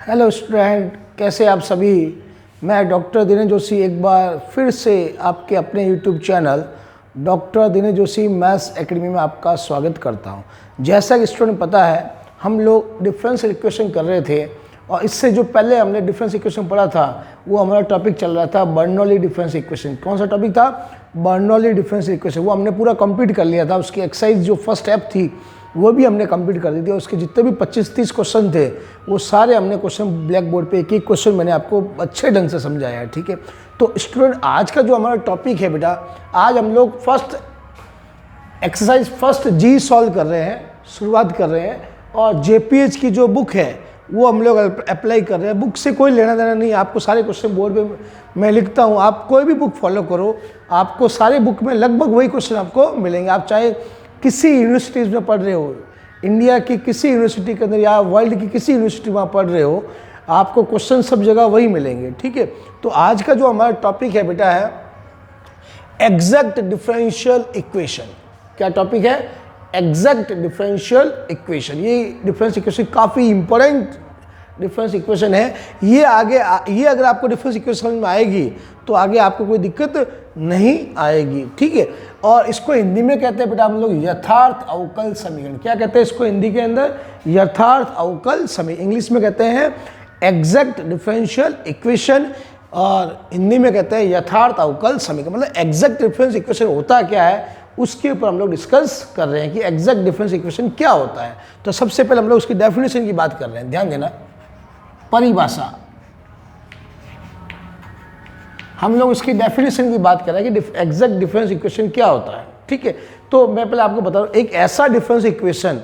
Hello student, कैसे आप सभी। मैं डॉक्टर दिनेश जोशी एक बार फिर से आपके अपने YouTube channel doctor Dinesh Joshi maths academy में आपका स्वागत करता हूं। जैसा कि स्टूडेंट पता है, हम लोग डिफरेंशियल इक्वेशन कर रहे थे और इससे जो पहले हमने डिफरेंशियल इक्वेशन पढ़ा था वो हमारा टॉपिक चल रहा था बर्नौली डिफरेंशियल इक्वेशन। कौन सा टॉपिक था? Bernoulli differential equation. वो हमने पूरा कंप्लीट कर लिया था। उसकी एक्सरसाइज जो फर्स्ट स्टेप थी वो भी हमने कंप्लीट कर दी थी। उसके जितने भी 25-30 क्वेश्चन थे वो सारे हमने क्वेश्चन ब्लैक बोर्ड पे एक एक क्वेश्चन मैंने आपको अच्छे ढंग से समझाया है। ठीक है, तो स्टूडेंट आज का जो हमारा टॉपिक है बेटा, आज हम लोग फर्स्ट एक्सरसाइज फर्स्ट जी सॉल्व कर रहे हैं, शुरुआत कर रहे हैं। और जेपीएच की जो बुक है वो हम लोग अप्लाई कर रहे हैं। बुक से कोई लेना देना नहीं, आपको सारे क्वेश्चन बोर्ड पे मैं लिखता हूँ, आप कोई भी बुक फॉलो करो, आपको सारे बुक में लगभग वही क्वेश्चन आपको मिलेंगे। आप चाहे किसी यूनिवर्सिटीज़ में पढ़ रहे हो, इंडिया की किसी यूनिवर्सिटी के अंदर या वर्ल्ड की किसी यूनिवर्सिटी में पढ़ रहे हो, आपको क्वेश्चन सब जगह वही मिलेंगे। ठीक है, तो आज का जो हमारा टॉपिक है बेटा है एग्जैक्ट डिफरेंशियल इक्वेशन। क्या टॉपिक है? Exact differential equation. ये डिफरेंस इक्वेशन काफ़ी इंपॉर्टेंट डिफरेंस इक्वेशन है। ये अगर आपको डिफरेंस इक्वेशन में आएगी तो आगे आपको कोई दिक्कत नहीं आएगी। ठीक है, और इसको हिंदी में कहते हैं बेटा हम लोग यथार्थ अवकल समीकरण। क्या कहते हैं इसको हिंदी के अंदर? यथार्थ अवकल समीकरण। इंग्लिश में कहते हैं एग्जैक्ट डिफरेंशियल इक्वेशन और हिंदी में कहते हैं यथार्थ अवकल समीकरण। मतलब एग्जैक्ट डिफरेंस इक्वेशन होता क्या है उसके ऊपर हम लोग डिस्कस कर रहे हैं कि एग्जैक्ट डिफरेंस इक्वेशन क्या होता है। तो सबसे पहले हम लोग उसकी डेफिनेशन की बात कर रहे हैं, ध्यान देना। परिभाषा, हम लोग उसकी डेफिनेशन की बात कर रहे हैं कि एग्जैक्ट डिफरेंस इक्वेशन क्या होता है। ठीक है, तो मैं पहले आपको बता रहा हूं, एक ऐसा डिफरेंस इक्वेशन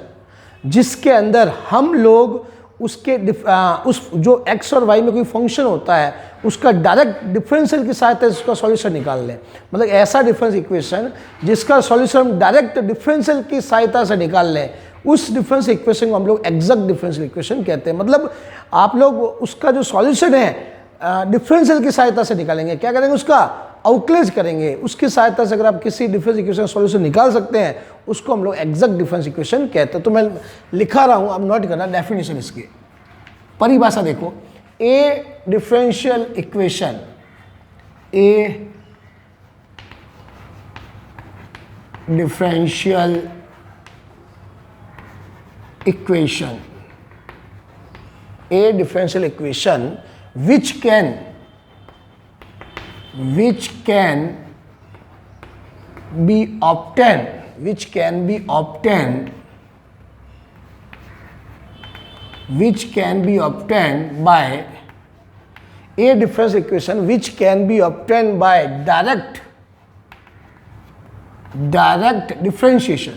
जिसके अंदर हम लोग उसके उस जो एक्स और वाई में कोई फंक्शन होता है उसका डायरेक्ट डिफरेंशियल की सहायता से उसका सॉल्यूशन निकाल लें। मतलब ऐसा डिफरेंस इक्वेशन जिसका सॉल्यूशन हम डायरेक्ट डिफरेंशियल की सहायता से निकाल लें, उस डिफरेंस इक्वेशन को हम लोग एग्जैक्ट डिफरेंशियल इक्वेशन कहते हैं। मतलब आप लोग उसका जो सॉल्यूशन है डिफरेंशियल की सहायता से निकालेंगे। क्या करेंगे? उसका अवकलज करेंगे। उसकी सहायता से अगर आप किसी डिफरेंस इक्वेशन सॉल्यूशन निकाल सकते हैं उसको हम लोग एग्जैक्ट डिफरेंस इक्वेशन कहते हैं। तो मैं लिखा रहा हूं, अब नोट करना डेफिनेशन इसकी। परिभाषा देखो, ए differential equation, A differential equation, a differential equation which can be obtained by a differential equation which can be obtained by direct differentiation.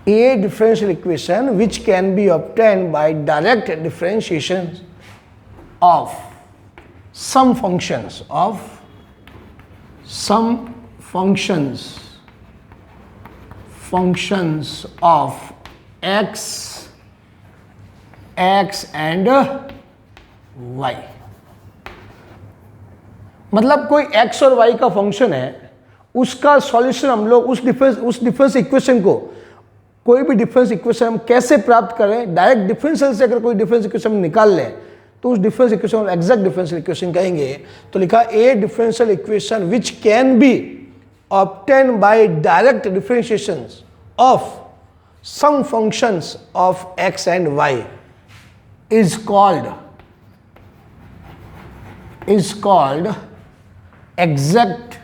A differential equation which can be obtained by direct differentiation of some functions of x and y। मतलब कोई x और y का function है, उसका solution हम लोग उस difference equation को, कोई भी डिफरेंस इक्वेशन हम कैसे प्राप्त करें? डायरेक्ट डिफरेंशियल से अगर कोई डिफरेंस इक्वेशन हम निकाल लें तो उस डिफरेंस इक्वेशन को एग्जैक्ट डिफरेंशियल इक्वेशन कहेंगे। तो लिखा a differential equation which can be obtain by direct differentiation of some functions of X and Y is called exact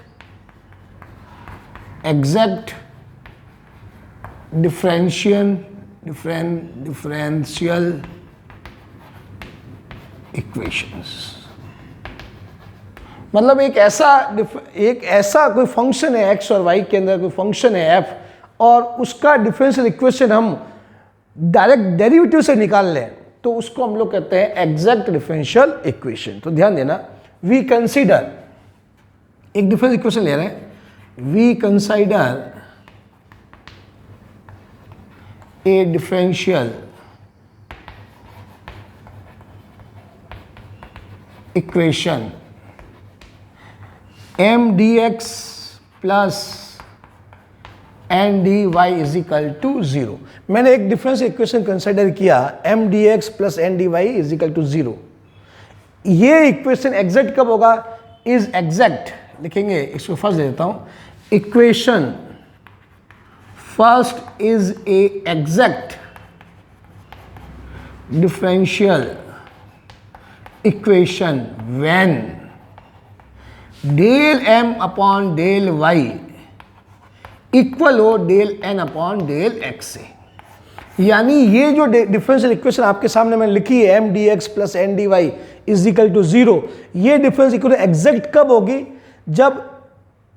differential equations। मतलब एक ऐसा कोई फंक्शन है एक्स और वाई के अंदर, कोई फंक्शन है एफ, और उसका डिफरेंशियल इक्वेशन हम डायरेक्ट डेरिवेटिव से निकाल लें तो उसको हम लोग कहते हैं एग्जैक्ट डिफरेंशियल इक्वेशन। तो ध्यान देना, वी कंसीडर, एक डिफरेंस इक्वेशन ले रहे हैं, we consider a differential equation m dx plus N D Y is equal to 0। मैंने एक डिफरेंस इक्वेशन कंसिडर किया M D X plus N D Y is equal to 0। ये equation exact कब होगा? Is exact लिखेंगे, इसको first दे देता हूं। Equation first is a exact differential equation when del M upon del Y equal हो del N upon del X से। यानी ये जो डिफरेंशियल इक्वेशन आपके सामने मैंने लिखी है M D X plus N D Y is equal to 0, ये डिफरेंस इक्वेशन एग्जैक्ट कब होगी? जब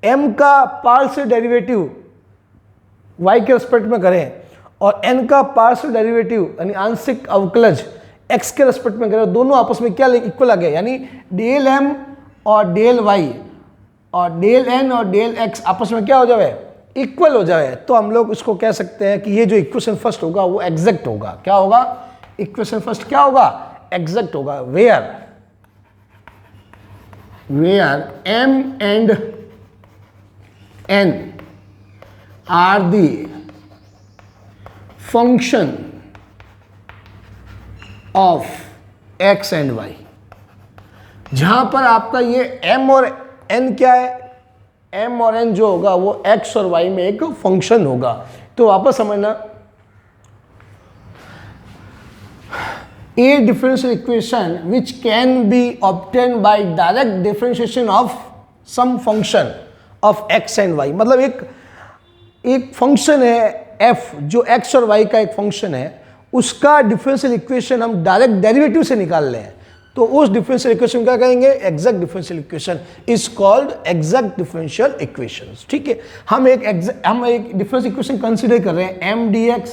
m का पार्शियल डेरिवेटिव y के रेस्पेक्ट में करें और n का पार्शियल डेरिवेटिव यानी आंशिक अवकलज x के रेस्पेक्ट में करें, दोनों आपस में क्या इक्वल आ गए, यानी डेल m और डेल y और डेल n और डेल x आपस में क्या हो जाए? इक्वल हो जाए। तो हम लोग इसको कह सकते हैं कि ये जो इक्वेशन फर्स्ट होगा वो एग्जैक्ट होगा। क्या होगा? इक्वेशन फर्स्ट क्या होगा? एग्जैक्ट होगा। Where m and n are the function of x and y। जहां पर आपका ये m और n क्या है? m और n जो होगा वो x और y में एक फंक्शन होगा। तो वापस समझना, a differential equation which can be obtained by direct differentiation of some function of x and y। मतलब एक फंक्शन है f जो x और y का एक फंक्शन है, उसका डिफरेंशियल इक्वेशन हम डायरेक्ट डेरिवेटिव से निकाल रहे हैं, तो उस डिफरेंशियल इक्वेशन क्या कहेंगे? Exact differential equation is called exact differential equations. ठीक है, हम एक डिफरेंशियल इक्वेशन कंसीडर कर रहे हैं M D X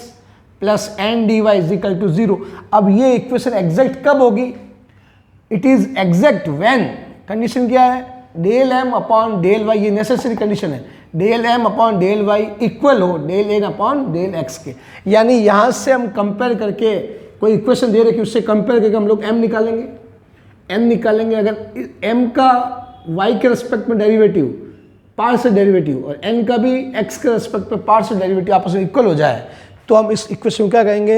plus N D Y is equal to 0। अब ये इक्वेशन एग्जैक्ट कब होगी? It is exact when, condition क्या है? Del M upon del Y, ये नेसेसरी कंडीशन है, del M upon del Y equal हो del N upon del X के। यानी यहां से हम कंपेयर करके कोई इक्वेशन दे रहे कि उससे कंपेयर करके हम लोग एम निकालेंगे, एन निकालेंगे। अगर m का y के रेस्पेक्ट में डेरिवेटिव पार्शियल डेरिवेटिव और n का भी x के रेस्पेक्ट में पार्शियल डेरिवेटिव आपस में इक्वल हो जाए, तो हम इस इक्वेशन को क्या कहेंगे?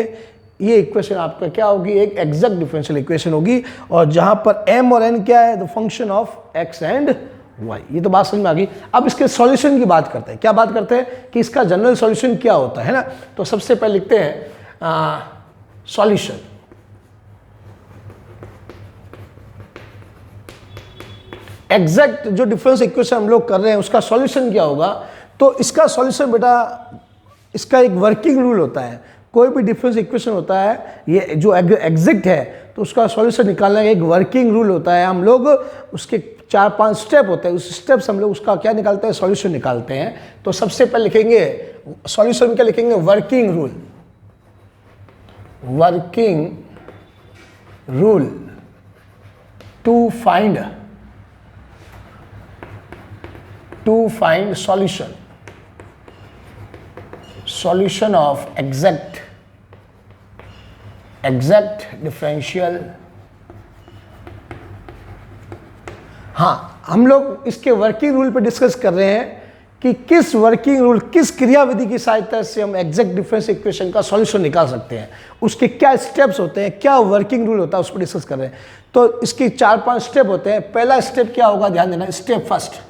ये इक्वेशन आपका क्या होगी? एक एग्जैक्ट डिफरेंशियल इक्वेशन होगी। और जहां पर m और n क्या है? The function of x and y। ये तो बात समझ में आ गई। अब इसके सॉल्यूशन की बात करते हैं। क्या बात करते हैं कि इसका जनरल सॉल्यूशन क्या होता है ना। तो सबसे पहले लिखते हैं सॉल्यूशन। एग्जैक्ट जो डिफरेंस इक्वेशन हम लोग कर रहे हैं उसका सॉल्यूशन क्या होगा? तो इसका सॉल्यूशन बेटा, इसका एक वर्किंग रूल होता है। कोई भी डिफरेंस इक्वेशन होता है ये जो एग्जैक्ट है तो उसका सॉल्यूशन निकालने का एक वर्किंग रूल होता है। हम लोग उसके 4-5 स्टेप होते हैं, उस स्टेप से हम लोग उसका क्या निकालते हैं? सॉल्यूशन निकालते हैं। तो सबसे पहले लिखेंगे सॉल्यूशन में क्या लिखेंगे? Working rule. Working rule to find solution of exact differential। हाँ, हम लोग इसके वर्किंग रूल पे डिस्कस कर रहे हैं कि किस वर्किंग रूल, किस क्रियाविधि की सहायता से हम एग्जैक्ट डिफरेंस इक्वेशन का सॉल्यूशन निकाल सकते हैं, उसके क्या स्टेप्स होते हैं, क्या वर्किंग रूल होता है, उस पर डिस्कस कर रहे हैं। तो इसके 4-5 स्टेप होते हैं। पहला स्टेप क्या होगा? ध्यान देना, स्टेप फर्स्ट।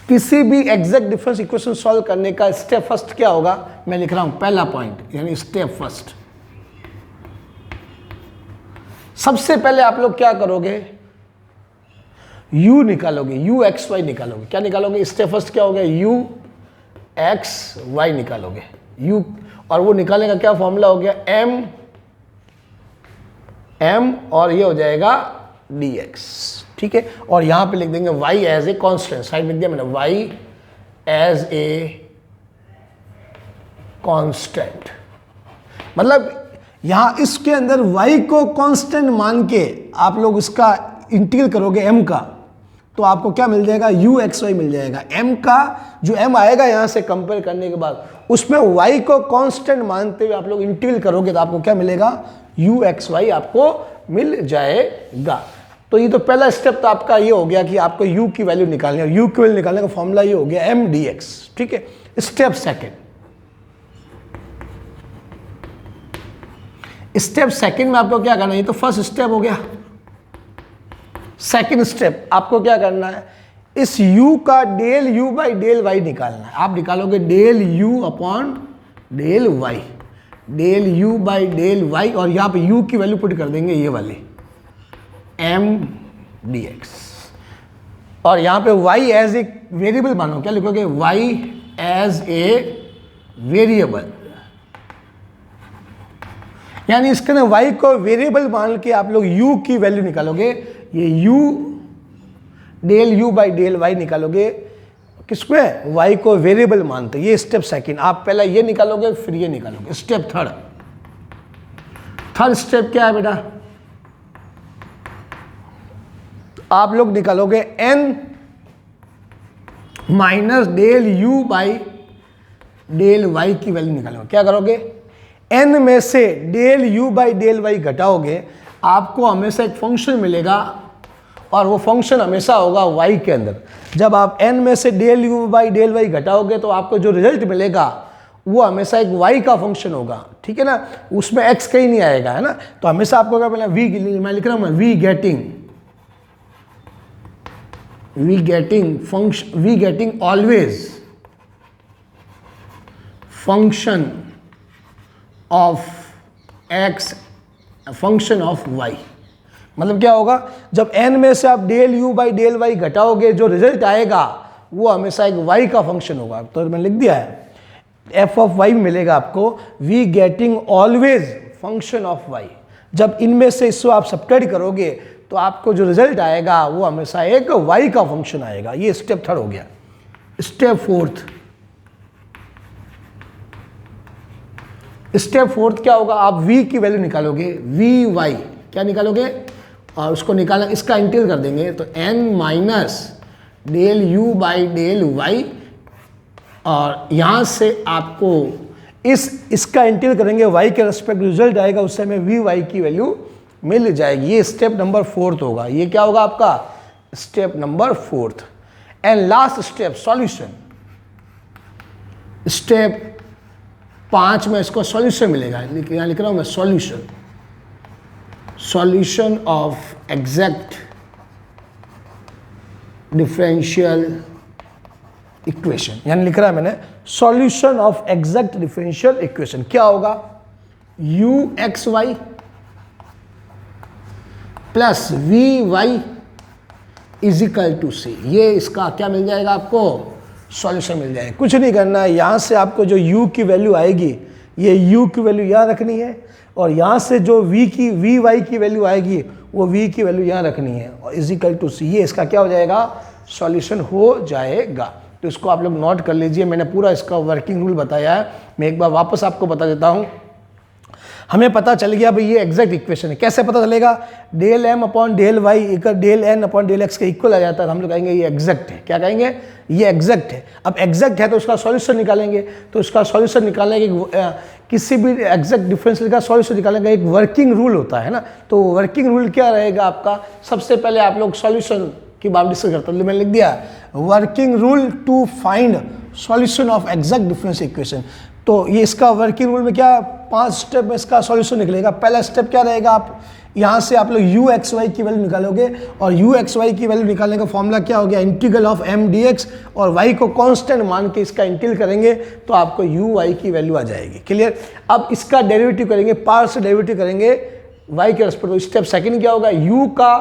किसी भी एग्जैक्ट डिफरेंस इक्वेशन सॉल्व करने का स्टेप फर्स्ट क्या होगा? मैं लिख रहा हूं पहला पॉइंट, यानी स्टेप फर्स्ट। सबसे पहले आप लोग क्या करोगे? u निकालोगे, u x y निकालोगे। क्या निकालोगे? स्टेप फर्स्ट क्या होगा? u x y निकालोगे। u और वो निकालने का क्या फॉर्मूला हो गया? m और ये हो जाएगा dx। ठीक है, और यहां पे लिख देंगे y as a constant. Side लिख दिया मैंने, y एज ए कांस्टेंट। मतलब यहां इसके अंदर y को कांस्टेंट मान के आप लोग इसका इंटीग्रल करोगे m का, तो आपको क्या मिल जाएगा? u x y मिल जाएगा। m का जो m आएगा यहां से कंपेयर करने के बाद, उसमें y को कांस्टेंट मानते हुए आप लोग इंटीग्रल करोगे तो आपको क्या मिलेगा? u x y आपको मिल जाएगा। तो ये तो पहला स्टेप तो आपका ये हो गया कि आपको u की वैल्यू निकालनी है। u की वैल्यू निकालने का फॉर्मूला ये हो गया m dx, ठीक है। स्टेप सेकंड में आपको क्या करना है, ये तो फर्स्ट स्टेप हो गया। सेकंड स्टेप आपको क्या करना है, इस u का del u by del y निकालना है। आप निकालोगे del u upon del y, del u by del y, और यहाँ पे u की वैल्यू पुट कर देंगे ये वाली m dx, और यहाँ पे y एज ए वेरिएबल मानो, क्या लिखोगे, y एज ए वेरिएबल, यानी इसके अंदर y को वेरिएबल मान के आप लोग u की वैल्यू निकालोगे। ये u del u by del y निकालोगे, किसमें, y को वेरिएबल मानते। ये स्टेप सेकंड, आप पहला ये निकालोगे फिर ये निकालोगे। स्टेप थर्ड स्टेप क्या है बेटा, आप लोग निकालोगे n minus del u by del y की वैल्यू निकालोगे। क्या करोगे, n में से del u by del y घटाओगे, आपको हमेशा एक फंक्शन मिलेगा, और वो फंक्शन हमेशा होगा y के अंदर। जब आप n में से del u by del y घटाओगे तो आपको जो रिजल्ट मिलेगा वो हमेशा एक y का फंक्शन होगा, ठीक है ना, उसमें x कहीं नहीं आएगा, है ना। तो हमेशा आपको क्या मिलेगा, मैं लिख रहा हूँ we getting always function of x function of y। मतलब क्या होगा, जब n में से आप del u by del y घटाओगे, जो रिजल्ट आएगा वो हमेशा एक y का फंक्शन होगा। तो मैंने लिख दिया है f ऑफ y मिलेगा आपको we getting always function of y। जब इनमें से इसको आप सब्ट्रैक्ट करोगे तो आपको जो रिजल्ट आएगा वो हमेशा एक y का फंक्शन आएगा। ये स्टेप थर्ड हो गया। स्टेप फोर्थ क्या होगा, आप v की वैल्यू निकालोगे, vy क्या निकालोगे, और उसको निकालना, इसका इंटीग्रल कर देंगे तो n minus del u by del y, और यहाँ से आपको इसका इंटीग्रल करेंगे y के रेस्पेक्ट, रिजल्ट आएगा उस समय vy की वैल्यू मिल जाएगी। ये स्टेप नंबर फोर्थ होगा। ये क्या होगा आपका, step number fourth. And last step solution. Step 5 में इसको सॉल्यूशन मिलेगा, यहाँ लिख रहा हूँ मैं solution of exact differential equation, यानी लिख रहा है मैंने solution of exact differential equation. क्या होगा, uxy plus vy is equal to C. ये इसका क्या मिल जाएगा आपको, सॉल्यूशन मिल जाएगा। कुछ नहीं करना है, यहाँ से आपको जो u की वैल्यू आएगी, ये u की वैल्यू यहाँ रखनी है, और यहाँ से जो vy की वैल्यू आएगी वो v की वैल्यू यहाँ रखनी है, और इज इक्वल टू सी। ये इसका क्या हो जाएगा, सॉल्यूशन हो जाएगा। तो इसको आप लोग नोट कर लीजिए। मैंने पूरा इसका वर्किंग रूल बताया है, मैं एक बार वापस आपको बता देता हूँ। हमें पता चल गया भाई ये एग्जैक्ट इक्वेशन है। कैसे पता चलेगा, del m upon del y equal del n upon del x के इक्वल आ जाता है, हम लोग कहेंगे ये एग्जैक्ट है। क्या कहेंगे, ये एग्जैक्ट है। अब एग्जैक्ट है तो उसका सॉल्यूशन निकालेंगे, तो उसका सॉल्यूशन निकालने के किसी भी एग्जैक्ट डिफरेंशियल का सॉल्यूशन निकालने का एक वर्किंग रूल होता है ना। तो वर्किंग रूल क्या रहेगा आपका, सबसे पहले आप लोग सॉल्यूशन की बात डिस्कस करते हैं। मैंने लिख दिया working rule to find solution of exact differential equation. तो ये इसका वर्किंग रूल में क्या 5 स्टेप में इसका सॉल्यूशन निकलेगा। पहला स्टेप क्या रहेगा, आप यहाँ से आप लोग uxy की वैल्यू निकालोगे, और uxy की वैल्यू निकालने का फॉर्मूला क्या हो गया, इंटीग्रल ऑफ m dx, और y को कांस्टेंट मान के इसका इंटीग्रल करेंगे तो आपको uy की वैल्यू आ जाएगी। क्लियर। अब इसका डेरिवेटिव करेंगे, पार्शियल डेरिवेटिव करेंगे y के रेस्पेक्ट में। स्टेप सेकंड क्या होगा, u का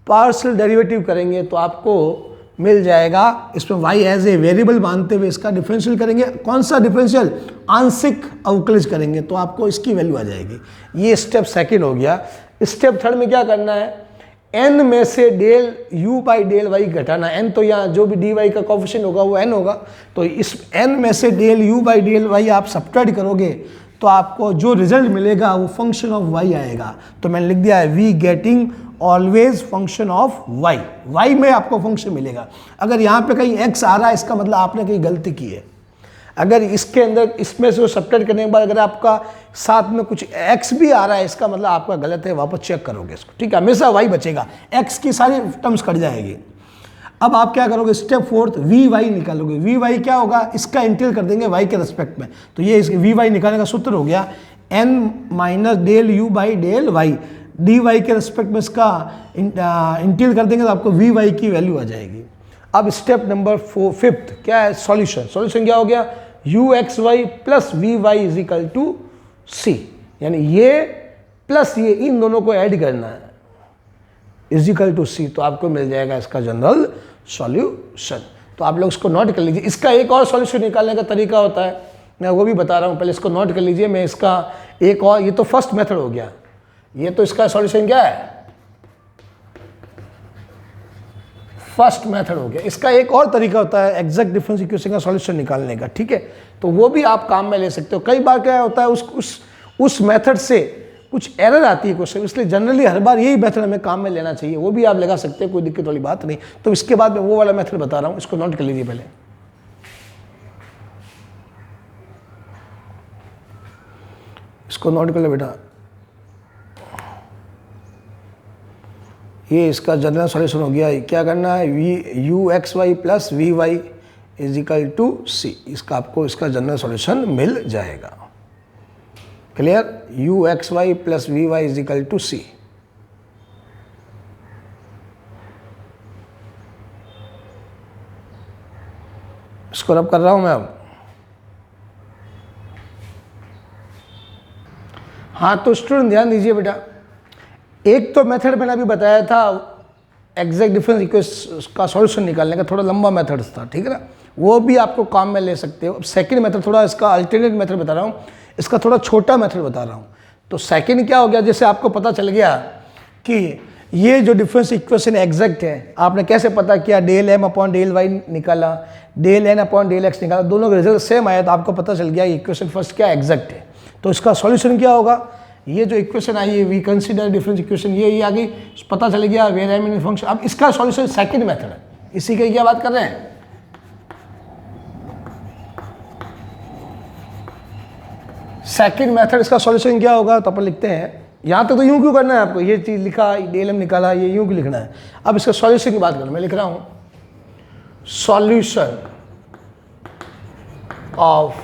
पार्शियल डेरिवेटिव करेंगे तो आपको मिल जाएगा, इसमें y एज ए वेरिएबल मानते हुए इसका डिफरेंशियल करेंगे। कौन सा डिफरेंशियल, आंशिक अवकलज करेंगे तो आपको इसकी वैल्यू आ जाएगी। ये स्टेप सेकंड हो गया। स्टेप थर्ड में क्या करना है, n में से del u by del y घटाना। n तो यहाँ जो भी dy का कोफिशिएंट होगा वो n होगा, तो इस n में से del u by del y आप सब्ट्रैक्ट करोगे तो आपको जो रिजल्ट मिलेगा वो फंक्शन ऑफ y आएगा। तो मैंने लिख दिया है we getting always function of y में आपको फंक्शन मिलेगा। अगर यहाँ पे कहीं x आ रहा है इसका मतलब आपने कहीं गलती की है। अगर इसके अंदर इसमें से सब्ट्रैक्ट करने के बाद अगर आपका साथ में कुछ x भी आ रहा है, इसका मतलब आपका गलत है, वापस चेक करोगे इसको, ठीक है। हमेशा y बचेगा, x की सारी टर्म्स कट जाएगी। अब आप क्या करोगे, स्टेप फोर्थ वी वाई निकालोगे। वी वाई क्या होगा, इसका इंटीग्रल कर देंगे y के रिस्पेक्ट में, तो ये वी वाई निकालने का सूत्र हो गया n minus del U by del Y. D Y के रिस्पेक्ट में इसका इंटीग्रल कर देंगे तो आपको वी वाई की वैल्यू आ जाएगी। अब स्टेप नंबर फिफ्थ क्या है, सॉल्यूशन। सॉल्यूशन क्या हो गया, U X Y plus V Y is equal to C, यानी ये प्लस ये इन दोनों को ऐड करना है, इज इक्वल टू सी, तो आपको मिल जाएगा इसका जनरल सॉल्यूशन। तो आप लोग इसको नोट कर लीजिए। इसका एक और सॉल्यूशन निकालने का तरीका होता है, मैं वो भी बता रहा हूँ, पहले इसको नोट कर लीजिए। मैं इसका एक और, ये तो फर्स्ट मेथड हो गया, ये तो इसका सॉल्यूशन क्या है, फर्स्ट मेथड हो गया। इसका एक और तरीका होता है एग्जैक्ट डिफरेंस इक्वेशन का सॉल्यूशन निकालने का, ठीक है। तो वो भी आप काम में ले सकते हो। कई बार क्या होता है, उस मेथड से कुछ एरर आती है क्वेश्चन, इसलिए जनरली हर बार यही मेथड हमें काम में लेना चाहिए। वो भी आप लगा सकते हैं, कोई दिक्कत वाली बात नहीं। तो इसके बाद मैं वो वाला मेथड बता रहा हूँ, इसको नोट कर लीजिए पहले। इसको नोट कर लो बेटा, ये इसका जनरल सॉल्यूशन हो गया। क्या करना है, U X Y plus V Y is equal to C, इसका आपको इसका जनरल सॉल्यूशन मिल जाएगा। Clear, U X Y plus V Y is equal to C. इसको रब कर रहा हूं मैं अब। हाँ तो स्टूडेंट ध्यान दीजिए बेटा, एक तो मेथड मैंने अभी बताया था एग्जैक्ट डिफरेंस इक्वेशन का सॉल्यूशन निकालने का, थोड़ा लंबा मेथड था, ठीक है ना, वो भी आपको काम में ले सकते हो। अब सेकंड मेथड, थोड़ा इसका अल्टरनेट मेथड बता रहा हूँ, इसका थोड़ा छोटा मेथड बता रहा हूँ। तो सेकंड क्या हो गया, जैसे आपको पता चल गया कि ये जो डिफरेंस इक्वेशन एग्जैक्ट है, आपने कैसे पता किया, del M upon del Y निकाला, del N upon del X निकाला, दोनों का रिजल्ट सेम आया, तो आपको पता चल गया इक्वेशन फर्स्ट क्या एग्जैक्ट है। तो इसका सॉल्यूशन क्या होगा, ये जो इक्वेशन आई है वी कंसीडर डिफरेंस इक्वेशन, ये आ गई, पता चल गया वेयर एम इन फंक्शन। अब इसका सॉल्यूशन सेकंड मेथड है, इसी की क्या बात कर रहे हैं, सेकंड मेथड। इसका सॉल्यूशन क्या होगा, तो अपन लिखते हैं, यहां तक तो यूं क्यों करना है आपको, ये चीज लिखा डेल एम निकाला, ये यूं क्यों लिखना है। अब इसका सॉल्यूशन की बात करूं, मैं लिख रहा हूं solution of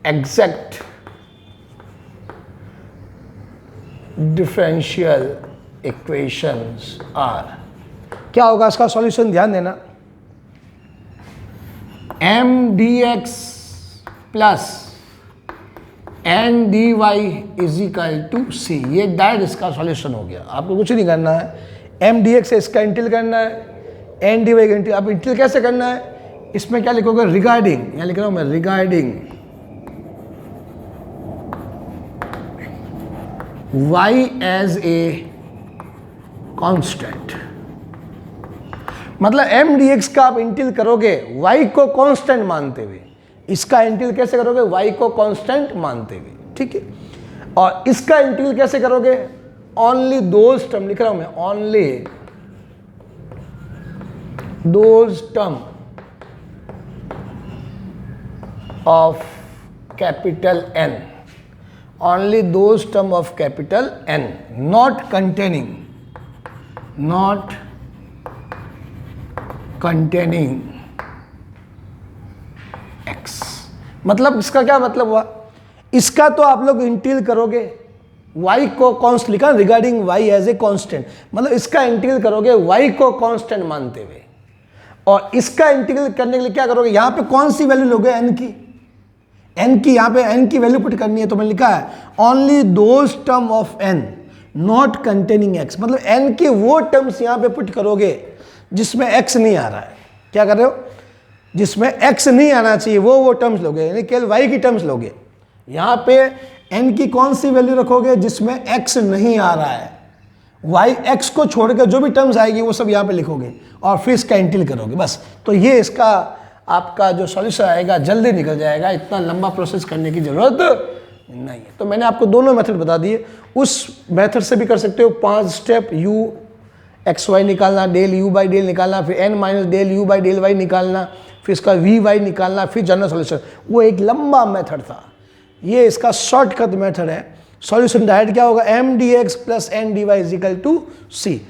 exact differential equations are. क्या होगा इसका सॉल्यूशन, ध्यान देना, M D X plus N D Y is equal to C, ये डायरेक्ट इसका सॉल्यूशन हो गया। आपको कुछ नहीं करना है, एम डी एक्स है इसका इंटीग्रल करना है, एन डी वाई का इंटीग्रल। अब इंटीग्रल कैसे करना है, इसमें क्या लिखोगे, रिगार्डिंग, यहाँ लिख रहा हूं मैं, regarding y as a constant. मतलब एम डी एक्स का आप इंटीग्रल करोगे y को कांस्टेंट मानते हुए, इसका इंटीग्रल कैसे करोगे, y को कांस्टेंट मानते हुए, ठीक है। और इसका इंटीग्रल कैसे करोगे, ओनली दोज टर्म, लिख रहा हूं मैं, only those term of capital N, only those term of capital N, not containing x। मतलब इसका क्या मतलब हुआ, इसका तो आप लोग इंटीग्रल करोगे, y को कांस्टेंट लिखा, regarding y as a constant, मतलब इसका इंटीग्रल करोगे y को कांस्टेंट मानते हुए। और इसका इंटीग्रल करने के लिए क्या करोगे, यहां पे कौन सी वैल्यू लोगे, n की, n की, यहाँ पे n की वैल्यू पुट करनी है, तो मैंने लिखा है only those term of n not containing x, मतलब n के वो टर्म्स यहाँ पे पुट करोगे जिसमें x नहीं आ रहा है। क्या कर रहे हो, जिसमें x नहीं आना चाहिए वो टर्म्स लोगे, यानी केवल y की टर्म्स लोगे। यहाँ पे n की कौन सी वैल्यू रखोगे, जिसमें x नहीं आ रहा है, y x को छोड़कर जो भी टर्म्स आएगी वो सब यहाँ पे लिखोगे और फिर इसका इंटीग्रल करोगे, बस। तो ये इसका आपका जो सॉल्यूशन आएगा जल्दी निकल जाएगा, इतना लंबा प्रोसेस करने की जरूरत नहीं है। तो मैंने आपको दोनों मेथड बता दिए, उस मेथड से भी कर सकते हो 5 स्टेप, यू एक्स वाई निकालना, डेल यू बाई डेल निकालना, फिर N minus del U by del Y निकालना, फिर इसका वी वाई निकालना, फिर जनरल सॉल्यूशन। वो एक लंबा मेथड था, ये इसका शॉर्टकट मेथड है। सॉल्यूशन डायरेक्ट क्या होगा, M D X plus N D Y is equal to C.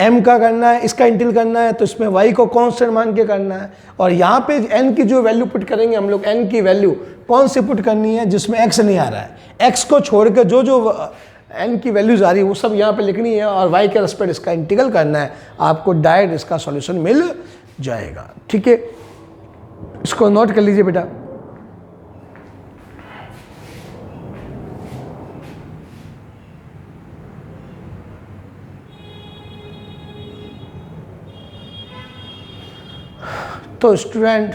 M का करना है, इसका इंटीग्रल करना है, तो इसमें वाई को कांस्टेंट मान के करना है, और यहाँ पे एन की जो वैल्यू पुट करेंगे हम लोग, एन की वैल्यू कौन सी पुट करनी है जिसमें एक्स नहीं आ रहा है, एक्स को छोड़ के जो जो एन की वैल्यूज आ रही है वो सब यहाँ पे लिखनी है, और वाई के रेस्पेक्ट इसका इंटीग्रल करना है, आपको डायरेक्ट इसका सॉल्यूशन मिल जाएगा। ठीक है, इसको नोट कर लीजिए बेटा। तो स्टूडेंट,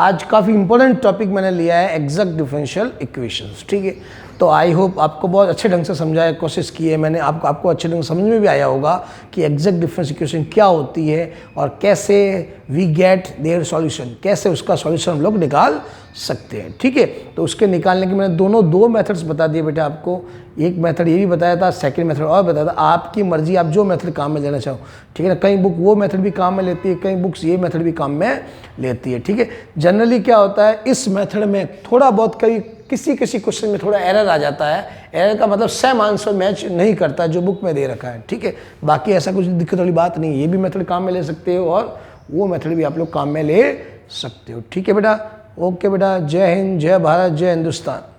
आज काफ़ी इंपॉर्टेंट टॉपिक मैंने लिया है, एग्जैक्ट डिफरेंशियल इक्वेशंस। ठीक है, तो आई होप आपको बहुत अच्छे ढंग से समझाया, कोशिश की है मैंने, आपको अच्छे ढंग से समझ में भी आया होगा कि एग्जैक्ट डिफरेंस इक्वेशन क्या होती है और कैसे वी गेट देयर सॉल्यूशन, कैसे उसका सॉल्यूशन हम लोग निकाल सकते हैं। ठीक है, तो उसके निकालने के मैंने दो मेथड्स बता दिए बेटा आपको। एक मेथड ये भी बताया था, सेकंड मेथड और बताया था, आपकी मर्जी, आप जो मेथड काम में लेना चाहो। ठीक है ना, कई बुक वो मेथड भी काम में लेती है, कई बुक्स ये मेथड भी काम में लेती है। ठीक है, जनरली क्या होता है, इस मेथड में थोड़ा बहुत कभी किसी क्वेश्चन में थोड़ा एरर आ जाता है। एरर का मतलब सेम आंसर मैच नहीं करता जो बुक में दे रखा है। ठीक है, बाकी ऐसा कुछ दिक्कत वाली बात नहीं है, ये भी मेथड काम में ले सकते हो और वो मेथड भी आप लोग काम में ले सकते हो। ठीक है बेटा, ओके बेटा, जय हिंद, जय भारत, जय हिंदुस्तान।